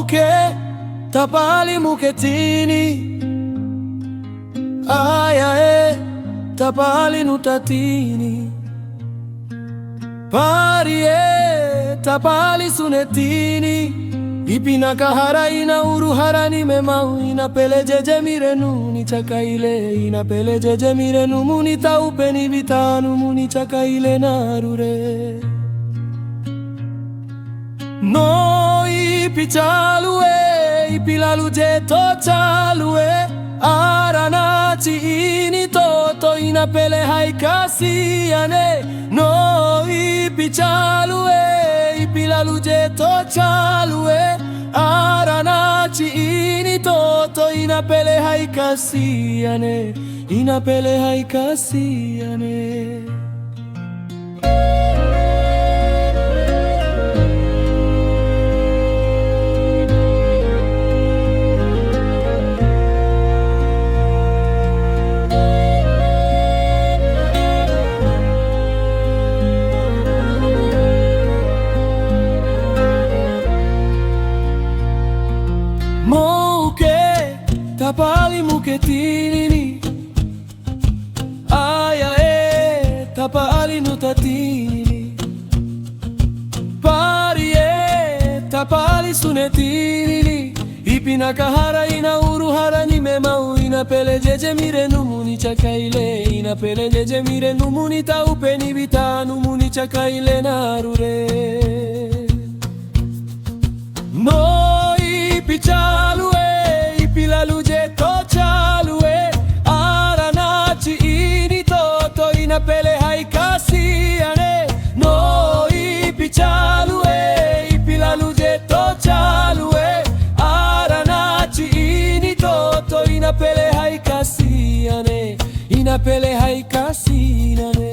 Moke tapali muketini, aya tapali nutatini, parie tapali sunetini, ipina kahara ina uruhara ni memau, ina pele jeje mirenu ni chakaile, ina pele jeje mirenu muni taupe ni vitanu muni chakaile narure. No ipi chalue, ipi lalu jeto chalue, aranachi ini toto ina pele haikasiane. No ipi chalue, ipi lalu jeto chalue, aranachi ini toto ina pele haikasiane, ina pele haikasiane. Moke tapali muketini, aya tapali nutatini, parie tapali sunetini, ipina kahara ina uruhara ni memau, ina pele jeje mirenu muni chakaile, ina pele jeje mirenu muni taupe ni vitanu muni chakaile narure. No ipi chalue, ipi lalu jeto chalue, aranachi ini toto ina pele haikasiane. No ipi chalue, ipi lalu jeto chalue, aranachi ini toto ina pele haikasiane, ina pele haikasiane.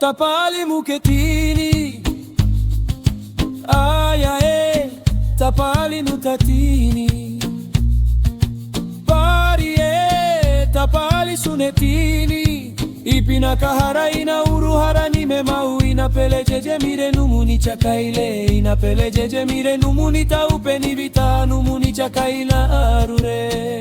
Tapali muketini, aya tapali nutatini, parie tapali sunetini, ipina kahara ina uruhara ni memau, ina pele jeje mirenu muni chakaile, ina pele jeje mirenu muni taupe ni vitanu muni chakaila arure.